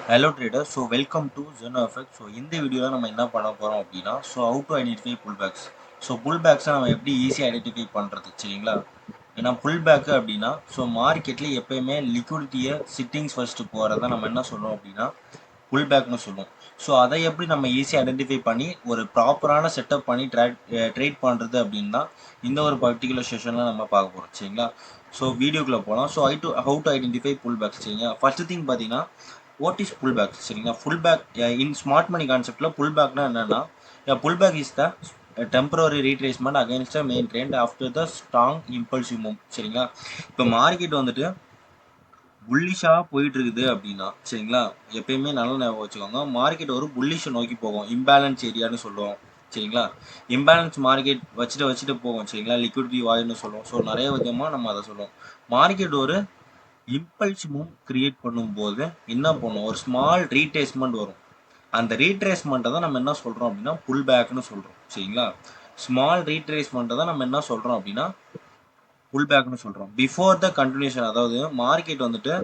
Hello traders, so welcome to Zeno Effect. So இந்த வீடியோவில் நம்ம என்ன பண்ண போகிறோம் அப்படின்னா how to identify pullbacks. So புல்பேக்ஸை நம்ம எப்படி ஈஸியாக ஐடென்டிஃபை பண்ணுறது சரிங்களா. ஏன்னா புல்பேக்கு அப்படின்னா மார்க்கெட்டில் எப்பயுமே லிக்விடிட்டியை சிட்டிங்ஸ் ஃபர்ஸ்ட்டு போகிறத நம்ம என்ன சொல்லுவோம் அப்படின்னா புல்பேக்னு சொல்லுவோம். ஸோ அதை எப்படி நம்ம ஈஸியாக ஐடென்டிஃபை பண்ணி ஒரு ப்ராப்பரான செட்டப் பண்ணி ட்ரேட் பண்ணுறது அப்படின்னா இந்த ஒரு பர்டிகுலர் செஷனில் நம்ம பார்க்க போகிறோம் சரிங்களா. ஸோ வீடியோக்குள்ளே போகலாம். So how to identify pullbacks சரிங்களா. ஃபர்ஸ்ட் திங் பார்த்தீங்கன்னா வாட் இஸ் புல் பேக் சரிங்களா. Pullback in smart money கான்செப்டில் புல் பேக்னா என்னென்னா pullback is the temporary retracement against the main trend after the strong impulsive move சரிங்களா. இப்போ market வந்துட்டு புல்லிஷாக போயிட்டு இருக்குது அப்படின்னா சரிங்களா, எப்பயுமே நல்லா ஞாபகம் வச்சுக்கோங்க, மார்க்கெட் ஒரு புல்லிஷை நோக்கி போகும், இம்பேலன்ஸ் ஏரியான்னு சொல்லுவோம் சரிங்களா. இம்பேலன்ஸ் மார்க்கெட் வச்சுட்டு போகும் சரிங்களா, லிக்விடிட்டி வாய்னு சொல்லுவோம். ஸோ நிறைய விதமாக நம்ம அதை சொல்லுவோம். மார்க்கெட் ஒரு இம்பல்ஸ் மூவ் கிரியேட் பண்ணும்போது என்ன பண்ணும், ஒரு ஸ்மால் ரீட்ரேஸ்மெண்ட் வரும். அந்த ரீட்ரேஸ்மெண்ட்டை தான் நம்ம என்ன சொல்கிறோம் அப்படின்னா புல் பேக்னு சொல்கிறோம் சரிங்களா. ஸ்மால் ரீட்ரேஸ்மெண்ட்டை தான் நம்ம என்ன சொல்கிறோம் அப்படின்னா புல் பேக்னு சொல்கிறோம். பிஃபோர் த கண்டினியூஷன், அதாவது மார்க்கெட் வந்துட்டு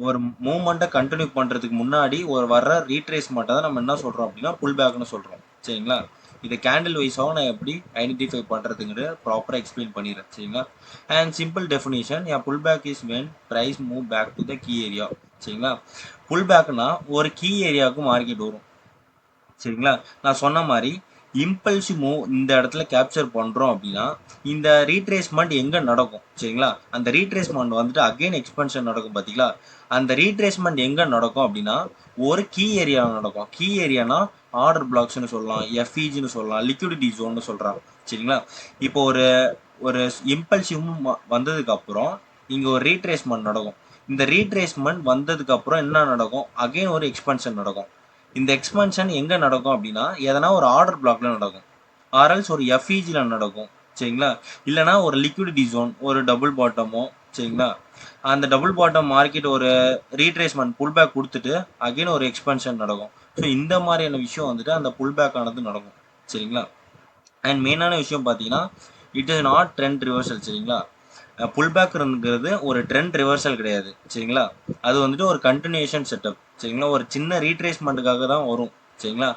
ஒரு மூவ்மெண்ட்டை கண்டினியூ பண்ணுறதுக்கு முன்னாடி ஒரு வர்ற ரீட்ரேஸ்மெண்ட்டை தான் நம்ம என்ன சொல்கிறோம் அப்படின்னா புல் பேக்னு சொல்கிறோம் சரிங்களா. இதை கேண்டில் வைஸாகவும் நான் எப்படி ஐடென்டிஃபை பண்ணுறதுங்கிற ப்ராப்பராக எக்ஸ்பிளைன் பண்ணிடுறேன் சரிங்களா. And simple definition, pullback is when price move back to the key area சரிங்களா. புல் பேக்னா ஒரு கீ ஏரியாவுக்கு மார்க்கெட் வரும் சரிங்களா. நான் சொன்ன மாதிரி இம்பல்சிவ் மூவ் இந்த இடத்துல கேப்சர் பண்ணுறோம் அப்படின்னா இந்த ரீட்ரேஸ்மெண்ட் எங்கே நடக்கும் சரிங்களா. அந்த ரீட்ரேஸ்மெண்ட் வந்துட்டு அகெயின் எக்ஸ்பென்ஷன் நடக்கும் பார்த்தீங்களா. அந்த ரீட்ரேஸ்மெண்ட் எங்கே நடக்கும் அப்படின்னா ஒரு கீ ஏரியா நடக்கும். கீ ஏரியானா ஆர்டர் பிளாக்ஸ்னு சொல்லலாம், எஃப்இஜின்னு சொல்லலாம், லிக்விடிட்டி ஜோன்னு சொல்கிறான் சரிங்களா. இப்போ ஒரு ஒரு இம்பல்சிவ் வந்ததுக்கு அப்புறம் இங்கே ஒரு ரீட்ரேஸ்மெண்ட் நடக்கும். இந்த ரீட்ரேஸ்மெண்ட் வந்ததுக்கு அப்புறம் என்ன நடக்கும், அகெயின் ஒரு எக்ஸ்பென்ஷன் நடக்கும். இந்த எக்ஸ்பென்ஷன் எங்கே நடக்கும் அப்படின்னா எதனா ஒரு ஆர்டர் பிளாக்ல நடக்கும், ஆர்எல்ஸ் ஒரு எஃப்இஜியில் நடக்கும் சரிங்களா. இல்லைனா ஒரு லிக்விடிட்டி ஜோன், ஒரு டபுள் பாட்டமோ சரிங்களா. அந்த டபுள் பாட்டம் மார்க்கெட் ஒரு ரீட்ரேஸ்மெண்ட் புல் பேக் கொடுத்துட்டு அகைன் ஒரு எக்ஸ்பென்ஷன் நடக்கும். ஸோ இந்த மாதிரியான விஷயம் வந்துட்டு அந்த புல் பேக் ஆனது நடக்கும் சரிங்களா. அண்ட் மெயினான விஷயம் பார்த்தீங்கன்னா it is not trend reversal சரிங்களா. புல் பேக்ங்கிறது ஒரு ட்ரெண்ட் ரிவர்சல் கிடையாது சரிங்களா. அது வந்துட்டு ஒரு கண்டினியூஷன் செட்டப் சரிங்களா. ஒரு சின்ன ரீட்ரேஸ்மெண்ட்டுக்காக தான் வரும் சரிங்களா.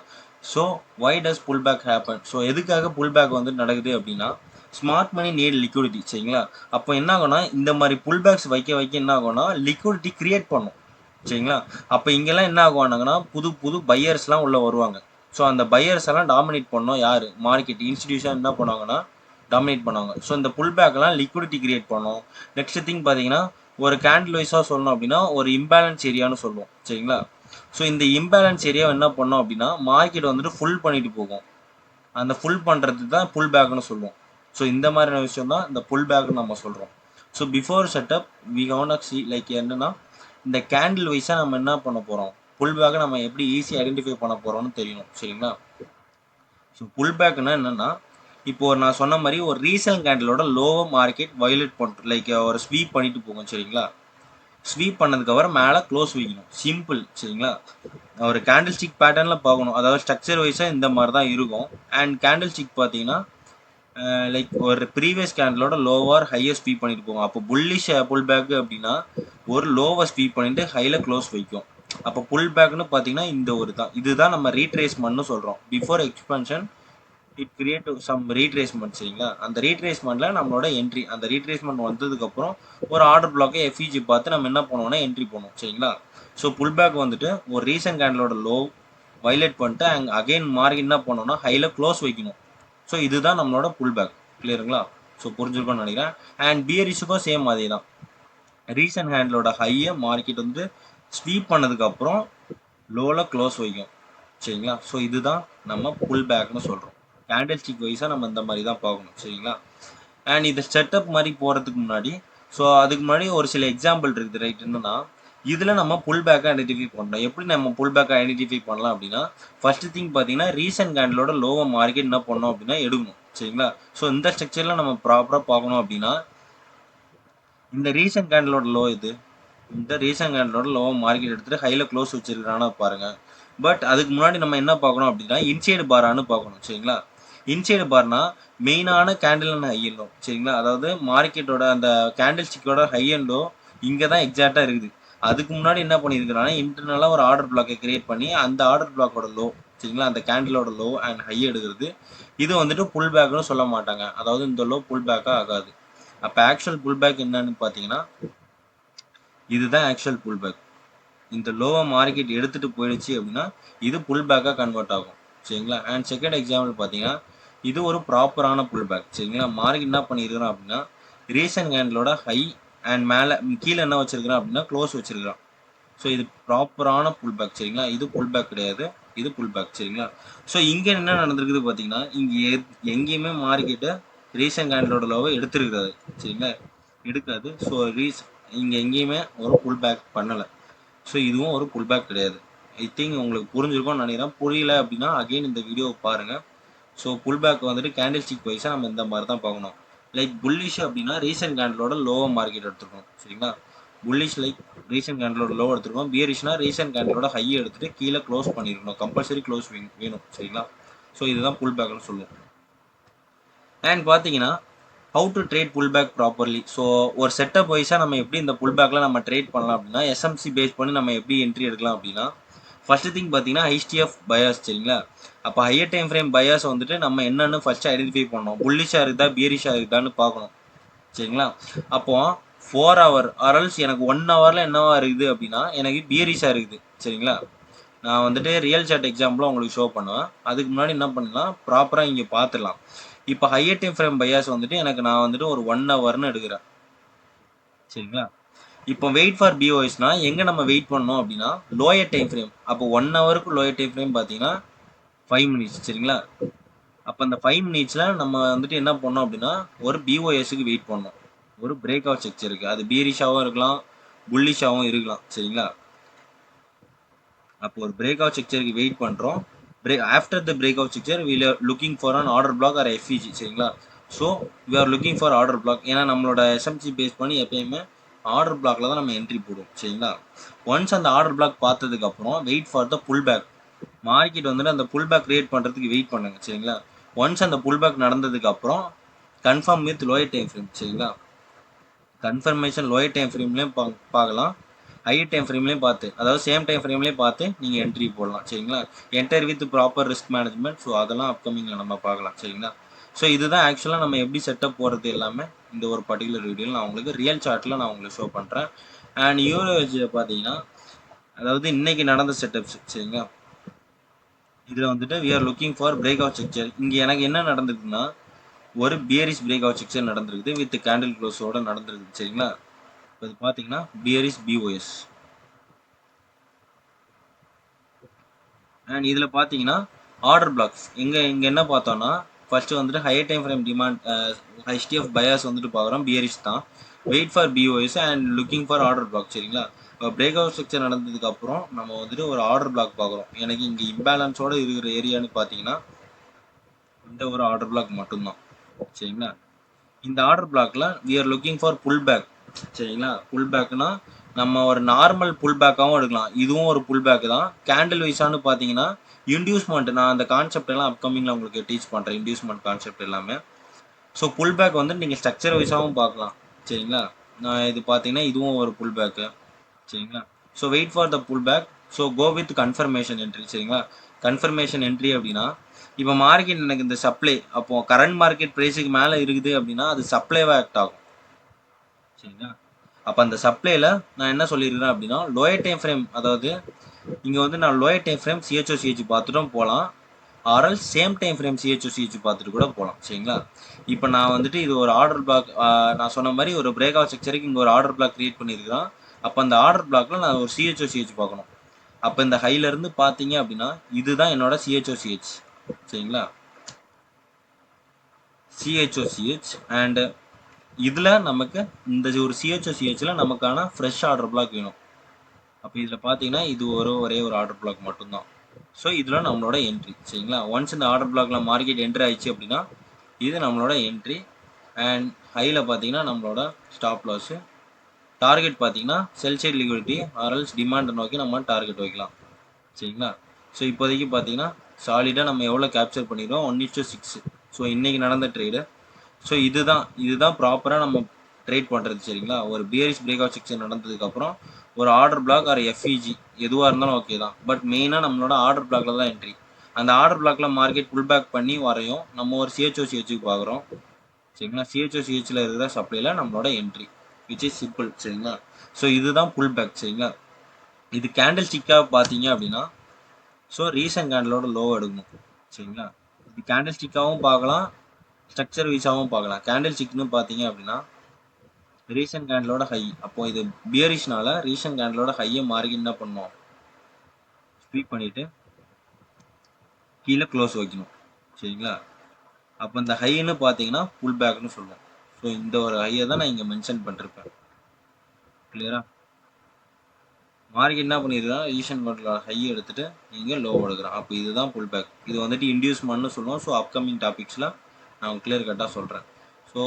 So why does pullback happen, so எதுக்காக புல் பேக் வந்து நடக்குது அப்படின்னா ஸ்மார்ட் மணி நீட் லிக்விடிட்டி சரிங்களா. அப்போ என்ன ஆகும்னா இந்த மாதிரி புல் பேக்ஸ் வைக்க என்ன ஆகும்னா லிக்விடிட்டி கிரியேட் பண்ணும் சரிங்களா. அப்போ இங்கெல்லாம் என்ன ஆகுவானுங்கன்னா புது புது பையர்ஸ்லாம் உள்ளே வருவாங்க. ஸோ அந்த பையர்ஸ் எல்லாம் டாமினேட் பண்ணோம் யார், மார்க்கெட் இன்ஸ்டிடியூஷன் என்ன பண்ணுவாங்கன்னா டாமினேட் பண்ணுவாங்க. ஸோ இந்த புல் பேக்லாம் லிக்விடிட்டி கிரியேட் பண்ணும். நெக்ஸ்ட் திங் பார்த்தீங்கன்னா ஒரு கேண்டில் வைஸாக சொல்லணும் அப்படின்னா ஒரு இம்பேலன்ஸ் ஏரியான்னு சொல்லுவோம் சரிங்களா. ஸோ இந்த இம்பேலன்ஸ் ஏரியா என்ன பண்ணோம் அப்படின்னா மார்க்கெட் வந்துட்டு ஃபுல் பண்ணிட்டு போகும். அந்த ஃபுல் பண்ணுறது தான் புல் பேக்னு சொல்லுவோம். ஸோ இந்த மாதிரியான விஷயம் தான் இந்த புல் பேக்னு நம்ம சொல்கிறோம். So before setup we count see like என்னன்னா இந்த கேண்டில் வைஸாக நம்ம என்ன பண்ண போகிறோம், புல் பேக்கை நம்ம எப்படி ஈஸியாக ஐடென்டிஃபை பண்ண போகிறோம்னு தெரியணும் சரிங்களா. ஸோ புல் பேக்னா என்னென்னா இப்போ நான் சொன்ன மாதிரி ஒரு ரீசன்ட் கேண்டிலோட லோவோ மார்க்கெட் வயலேட் பண்ணுறோம், லைக் ஒரு ஸ்வீப் பண்ணிட்டு போகும் சரிங்களா. ஸ்வீப் பண்ணதுக்கப்புறம் மேலே க்ளோஸ் வைக்கணும், சிம்பிள் சரிங்களா. ஒரு கேண்டில் ஸ்டிக் பேட்டர்னில் பார்க்கணும், அதாவது ஸ்ட்ரக்சர் வைஸாக இந்த மாதிரி தான் இருக்கும். அண்ட் கேண்டில் ஸ்டிக் பார்த்தீங்கன்னா லைக் ஒரு ப்ரீவியஸ் கேண்டிலோட லோவர் ஹையர் ஸ்வீப் பண்ணிட்டு போகும். அப்போ புல்லிஷ் புல் பேக் அப்படின்னா ஒரு லோவை ஸ்வீப் பண்ணிட்டு ஹையில் க்ளோஸ் வைக்கும். அப்போ புல் பேக்னு பார்த்தீங்கன்னா இந்த ஒரு தான், இதுதான் நம்ம ரீட்ரேஸ்மெண்ட்னு சொல்கிறோம். Before expansion it create some retracement சரிங்களா. அந்த ரீட்ரேஸ்மெண்ட்டில் நம்மளோட என்ட்ரி, அந்த ரீட்ரேஸ்மெண்ட் வந்ததுக்கப்புறம் ஒரு ஆர்டர் பிளாக்கை எஃப்இஜி பார்த்து நம்ம என்ன பண்ணுவோம்னா என்ட்ரி பண்ணுவோம் சரிங்களா. ஸோ புல் பேக் வந்துட்டு ஒரு ரீசன்ட் கேண்டிலோட லோ வயலேட் பண்ணிட்டு அங்கே அகைன் மார்க்கெட் என்ன பண்ணோம்னா ஹையில் க்ளோஸ் வைக்கணும். ஸோ இதுதான் நம்மளோட புல் பேக், கிளியருங்களா. ஸோ புரிஞ்சிருக்கோன்னு நினைக்கிறேன். அண்ட் பியரிஷுக்கும் சேம் அதே தான், ரீசன்ட் ஹேண்டலோட ஹையை மார்க்கெட் வந்து ஸ்வீப் பண்ணதுக்கப்புறம் லோவில் க்ளோஸ் வைக்கும் சரிங்களா. ஸோ இதுதான் நம்ம புல் பேக்னு சொல்கிறோம். கேண்டில் ஸ்டிக் வைஸாக நம்ம இந்த மாதிரி தான் பார்க்கணும் சரிங்களா. அண்ட் இது செட்டப் மாதிரி போகிறதுக்கு முன்னாடி ஸோ அதுக்கு முன்னாடி ஒரு சில எக்ஸாம்பிள் இருக்குது ரைட். என்னன்னா இதில் நம்ம புல் பேக்கை ஐடென்டிஃபை பண்ணலாம். எப்படி நம்ம புல் பேக்கை ஐடென்டிஃபை பண்ணலாம் அப்படின்னா ஃபர்ஸ்ட் திங் பார்த்தீங்கன்னா ரீசன்ட் கேண்டிலோட லோவை மார்க்கெட் என்ன பண்ணோம் அப்படின்னா எடுக்கணும் சரிங்களா. ஸோ இந்த ஸ்ட்ரக்சரில் நம்ம ப்ராப்பராக பார்க்கணும் அப்படின்னா இந்த ரீசன்ட் கேண்டிலோட லோ இது, இந்த ரீசன்ட் கேண்டிலோட லோ மார்க்கெட் எடுத்துகிட்டு ஹையில் க்ளோஸ் வச்சிருக்கான்னு பாருங்கள். பட் அதுக்கு முன்னாடி நம்ம என்ன பார்க்கணும் அப்படின்னா இன்சைடு பாரான்னு பார்க்கணும் சரிங்களா. இன்சைடு பார்னா மெயினான கேண்டில் அண்ட் ஹை எண்டோ சரிங்களா. அதாவது மார்க்கெட்டோட அந்த கேண்டில் ஸ்டிக்கோட ஹை எண்டோ இங்கே தான் எக்ஸாக்டாக இருக்குது. அதுக்கு முன்னாடி என்ன பண்ணியிருக்கிறான்னா இன்டர்னலாக ஒரு ஆர்டர் பிளாக்கை கிரியேட் பண்ணி அந்த ஆர்டர் பிளாக்கோட லோ சரிங்களா, அந்த கேண்டிலோட லோ அண்ட் ஹை எடுக்கிறது. இது வந்துட்டு புல் பேக்னு சொல்ல மாட்டாங்க, அதாவது இந்த லோ புல் பேக்காக ஆகாது. அப்போ ஆக்சுவல் புல் பேக் என்னன்னு பார்த்தீங்கன்னா இதுதான் ஆக்சுவல் புல் பேக். இந்த லோவை மார்க்கெட் எடுத்துகிட்டு போயிடுச்சு அப்படின்னா இது புல் பேக்காக கன்வெர்ட் ஆகும் சரிங்களா. அண்ட் செகண்ட் எக்ஸாம்பிள் பார்த்தீங்கன்னா இது ஒரு ப்ராப்பரான புல் பேக் சரிங்களா. மார்க்கெட் என்ன பண்ணியிருக்கிறோம் அப்படின்னா ரீசன்ட் கேண்டிலோட ஹை அண்ட் மேலே கீழே என்ன வச்சிருக்கிறோம் அப்படின்னா க்ளோஸ் வச்சிருக்கிறோம். ஸோ இது ப்ராப்பரான புல் பேக் சரிங்களா. இது புல் பேக் கிடையாது, இது புல் பேக் சரிங்களா. ஸோ இங்கே என்ன நடந்திருக்குது பார்த்தீங்கன்னா இங்கே எங்கேயுமே மார்க்கெட்டை ரீசன்ட் கேண்டிலோட லோவை எடுத்துருக்காது சரிங்களா, எடுக்காது. ஸோ இங்கே எங்கேயுமே ஒரு புல் பேக் பண்ணலை. ஸோ இதுவும் ஒரு புல் பேக் கிடையாது. ஐ திங்க் உங்களுக்கு புரிஞ்சிருக்கும்னு நினைக்கிறேன். புரியல அப்படின்னா அகெயின் இந்த வீடியோவை பாருங்கள். ஸோ புல் பேக் வந்துட்டு கேண்டில் ஸ்டிக் வைஸாக நம்ம இந்த மாதிரி தான் பார்க்கணும். லைக் புல்லிஷ் அப்படின்னா ரீசன்ட் கேண்டிலோட லோவை மார்க்கெட் எடுத்துருக்கோம் சரிங்களா. புல்லிஷ் லைக் ரீசன்ட் கேண்டிலோட லோ எடுத்துருக்கோம். பியரிஷ்னா ரீசன்ட் கேண்டிலோட ஹையை எடுத்துகிட்டு கீழே க்ளோஸ் பண்ணியிருக்கணும், கம்பல்சரி க்ளோஸ் வேணும் சரிங்களா. ஸோ இதுதான் புல் பேக்னு சொல்லுவோம். அண்ட் பார்த்தீங்கன்னா how to trade pullback properly. So ஒரு செட்டப் வைஸாக நம்ம எப்படி இந்த புல் பேக்கில் நம்ம ட்ரேட் பண்ணலாம் அப்படின்னா எஸ்எம்சி பேஸ் பண்ணி நம்ம எப்படி என்ட்ரி எடுக்கலாம் அப்படின்னா ஃபர்ஸ்ட் திங் பார்த்தீங்கன்னா HTF பயாஸ் சரிங்களா. அப்போ ஹையர் டைம் ஃப்ரேம் பயாஸ் வந்துட்டு நம்ம என்னென்னு ஃபஸ்ட்டு ஐடென்டிஃபை பண்ணணும். புல்லிஷாக இருக்குதா பியரிஷாக இருக்குதான்னு பார்க்கணும் சரிங்களா. அப்போ 4 hour ஆர்எல்ஸ் எனக்கு 1 hourல என்னவா இருக்குது அப்படின்னா எனக்கு பியரிஷாக இருக்குது சரிங்களா. நான் வந்துட்டு ரியல் சாட் எக்ஸாம்பிளாக உங்களுக்கு ஷோ பண்ணுவேன். அதுக்கு முன்னாடி என்ன பண்ணலாம் ப்ராப்பராக இங்கே பார்த்துடலாம். இப்போ ஹையர் டைம் ஃப்ரேம் பயாஸ் வந்துட்டு எனக்கு நான் வந்துட்டு ஒரு 1 hourன்னு எடுக்கிறேன் சரிங்களா. இப்போ வெயிட் ஃபார் பிஓஎஸ்னா எங்கே நம்ம வெயிட் பண்ணோம் அப்படின்னா லோயர் டைம் ஃப்ரேம். அப்போ 1 hourக்கு லோயர் டைம் ஃப்ரேம் பார்த்தீங்கன்னா 5 minutes சரிங்களா. அப்போ அந்த 5 minutesல நம்ம வந்துட்டு என்ன பண்ணோம் அப்படின்னா ஒரு பிஓஎஸ்க்கு வெயிட் பண்ணோம். ஒரு பிரேக் அவுட் ஸ்ட்ரக்சருக்கு அது பியரிஷாகவும் இருக்கலாம் புல்லிஷாகவும் இருக்கலாம் சரிங்களா. அப்போ ஒரு பிரேக் அவுட் ஸ்ட்ரக்சருக்கு வெயிட் பண்ணுறோம். After the break out structure we are looking for an order block or FEG சரிங்களா. So we are looking for order block. ஏன்னா நம்மளோட எஸ்எம்சி பேஸ் பண்ணி எப்பயுமே ஆர்டர் பிளாக்ல தான் நம்ம என்ட்ரி போடுவோம் சரிங்களா. ஒன்ஸ் அந்த ஆர்டர் பிளாக் பார்த்ததுக்கப்புறம் wait for the pullback. Market வந்துட்டு அந்த புல் பேக் கிரியேட் பண்ணுறதுக்கு வெயிட் பண்ணுங்க சரிங்களா. ஒன்ஸ் அந்த புல் பேக் நடந்ததுக்கப்புறம் confirm with lower time frame சரிங்களா. கன்ஃபர்மேஷன் லோயர் டைம் ஃப்ரேம்லேயும் பார்க்கலாம், ஹையர் டைம் ஃப்ரேம்லேயும் பார்த்து, அதாவது சேம் டைம் ஃப்ரேம்லேயும் பார்த்து நீங்கள் என்ட்ரி போடலாம் சரிங்களா. Enter with proper risk management. So அதெல்லாம் அப்கமிங்கில் நம்ம பார்க்கலாம் சரிங்களா. ஸோ இதுதான் ஆக்சுவலாக நம்ம எப்படி செட்டப் போகிறது எல்லாமே இந்த ஒரு பர்டிகுலர் வீடியோவில் நான் உங்களுக்கு ரியல் சார்ட்டில் நான் உங்களுக்கு ஷோ பண்ணுறேன். அண்ட் யூரோஜியில் பார்த்தீங்கன்னா அதாவது இன்னைக்கு நடந்த செட்டப்ஸ் சரிங்களா. இதில் வந்துட்டு we are looking for break out structure. இங்கே எனக்கு என்ன நடந்திருக்குன்னா ஒரு பியரிஷ் பிரேக் அவுட் ஸ்ட்ரக்சர் நடந்திருக்குது வித் கேண்டில் க்ளோஸோட நடந்திருக்குது சரிங்களா. இப்போ இது பார்த்தீங்கன்னா பியரிஷ் பிஓஎஸ். அண்ட் இதில் பார்த்தீங்கன்னா ஆர்டர் பிளாக்ஸ் இங்கே என்ன பார்த்தோன்னா ஃபர்ஸ்ட் வந்துட்டு higher time frame demand HTF bias வந்துட்டு பார்க்குறோம் பியரிஷ் தான். Wait for POS and looking for order block சரிங்களா. இப்போ பிரேக் அவுட் ஸ்ட்ரக்சர் நடந்ததுக்கப்புறம் நம்ம வந்துட்டு ஒரு ஆர்டர் பிளாக் பார்க்குறோம். எனக்கு இங்கே இம்பேலன்ஸோடு இருக்கிற ஏரியான்னு பார்த்தீங்கன்னா இந்த ஒரு ஆர்டர் பிளாக் மட்டும்தான் சரிங்களா. இந்த ஆர்டர் பிளாக்ல we are looking for pullback சரிங்களா. புல் பேக்னா நம்ம ஒரு நார்மல் புல் பேக்காகவும் எடுக்கலாம், இதுவும் ஒரு புல் பேக் தான். கேண்டில் வைஸானு பார்த்தீங்கன்னா இன்டியூஸ்மெண்ட், நான் அந்த கான்செப்ட் எல்லாம் அப்கமிங்கில் உங்களுக்கு டீச் பண்ணுறேன், இன்டியூஸ்மெண்ட் கான்செப்ட் எல்லாமே. ஸோ புல் பேக் வந்து நீங்கள் ஸ்ட்ரக்சர் வைஸாகவும் பார்க்கலாம் சரிங்களா. நான் இது பார்த்தீங்கன்னா இதுவும் ஒரு புல் பேக்கு சரிங்களா. So wait for the pullback. So go with confirmation entry சரிங்களா. கன்ஃபர்மேஷன் என்ட்ரி அப்படின்னா இப்போ மார்க்கெட் எனக்கு இந்த சப்ளை அப்போ கரண்ட் மார்க்கெட் ப்ரைஸுக்கு மேலே இருக்குது அப்படின்னா அது சப்ளைவாக ஆக்ட் ஆகும் சரிங்களா. அப்போ அந்த சப்ளைல நான் என்ன சொல்லியிருக்கிறேன் அப்படின்னா லோயர் டைம் ஃப்ரேம், அதாவது இங்கே வந்து நான் லோயர் டைம் ஃப்ரேம் CHOCH பார்த்துட்டும் போகலாம், RL same time frame CHOCH பார்த்துட்டு கூட போகலாம் சரிங்களா. இப்போ நான் வந்துட்டு இது ஒரு ஆர்டர் பிளாக், நான் சொன்ன மாதிரி ஒரு பிரேக் அவுட் ஸ்ட்ரக்சருக்கு இங்கே ஒரு ஆர்டர் பிளாக் கிரியேட் பண்ணியிருக்கிறேன். அப்போ அந்த ஆர்டர் பிளாக்ல நான் ஒரு CHOCH பார்க்கணும். அப்போ இந்த ஹைலேருந்து பார்த்தீங்க அப்படின்னா இதுதான் என்னோட CHOCH சரிங்களா. CHOCH அண்ட் இதில் நமக்கு இந்த ஒரு CHOCHல நமக்கான ஃப்ரெஷ் ஆர்டர் பிளாக் வேணும். அப்போ இதில் பார்த்தீங்கன்னா இது ஒரே ஒரு ஆர்டர் பிளாக் மட்டும்தான். ஸோ இதில் நம்மளோட என்ட்ரி சரிங்களா. ஒன்ஸ் இந்த ஆர்டர் பிளாக்ல மார்க்கெட் என்ட்ரி ஆயிடுச்சு அப்படின்னா இது நம்மளோட என்ட்ரி. அண்ட் ஹையில் பார்த்தீங்கன்னா நம்மளோட ஸ்டாப் லாஸு. டார்கெட் பார்த்தீங்கன்னா செல் சைட் லிக்விடிட்டி ஆர்எல்ஸ் டிமாண்டை நோக்கி நம்ம டார்கெட் வைக்கலாம் சரிங்களா. ஸோ இப்போதைக்கு பார்த்தீங்கன்னா சாலிடாக நம்ம எவ்வளோ கேப்சர் பண்ணிடுவோம் 1:6. ஸோ இன்றைக்கி நடந்த ட்ரேடு. ஸோ இதுதான் ப்ராப்பராக நம்ம ட்ரேட் பண்ணுறது சரிங்களா. ஒரு பியரிஷ் பிரேக் அவுட் செக்ஷன் நடந்ததுக்கப்புறம் ஒரு ஆர்டர் பிளாக் ஆர் எஃப்இஜி எதுவாக இருந்தாலும் ஓகே தான். பட் மெயினாக நம்மளோட ஆர்டர் பிளாக்ல தான் என்ட்ரி. அந்த ஆர்டர் பிளாக்ல மார்க்கெட் புல் பேக் பண்ணி வரையும் நம்ம ஒரு சிஹெச்ஓ சிஹெச்சுக்கு பார்க்குறோம். சரிங்களா? சிஹெச்ஓ சிஹெச்சில் இருக்கிற சப்ளைல நம்மளோட என்ட்ரி விச் இஸ் சிம்பிள். சரிங்களா? ஸோ இதுதான் புல் பேக். சரிங்களா? இது கேண்டில் ஸ்டிக்காக பார்த்தீங்க அப்படின்னா ஸோ ரீசன்ட் கேண்டலோட லோவை எடுக்கணும். சரிங்களா? இது கேண்டில் ஸ்டிக்காகவும் பார்க்கலாம், ஸ்ட்ரக்சர் வைஸாகவும் பார்க்கலாம். கேண்டில் ஸ்டிக்னு பார்த்தீங்க அப்படின்னா ரீசன்ட் கேண்டலோட ஹை. அப்போ இது பியரிஷ்னால ரீசன்ட் கேண்டலோட ஹையை மார்க்கெட் என்ன பண்ணுவோம், ஸ்வீப் பண்ணிட்டு கீழே க்ளோஸ் வைக்கணும். சரிங்களா? அப்போ இந்த ஹைன்னு பார்த்தீங்கன்னா புல் பேக்னு சொல்லுவோம். ஸோ இந்த ஒரு ஹையை தான் நான் இங்கே மென்ஷன் பண்ணிருப்பேன். கிளியரா? மார்க்கெட் என்ன பண்ணிருக்கா, ரீசன்ட் கேண்டலோட ஹையை எடுத்துட்டு இங்கே லோ எடுக்கிறோம். அப்போ இதுதான் புல் பேக். இது வந்துட்டு இன்டியூஸ்மெண்ட்னு சொல்லுவோம். ஸோ அப்கமிங் டாபிக்ஸில் நான் கிளியர் கட்டாக சொல்கிறேன். ஸோ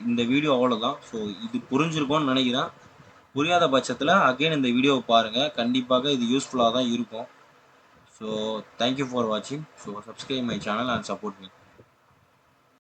இந்த வீடியோ அவ்வளோதான். ஸோ இது புரிஞ்சிருக்கும்னு நினைக்கிறேன். புரியாத பட்சத்தில் அகைன் இந்த வீடியோவை பாருங்கள். கண்டிப்பாக இது யூஸ்ஃபுல்லாக தான் இருக்கும். ஸோ தேங்க்யூ ஃபார் வாட்சிங். So subscribe my channel and support me.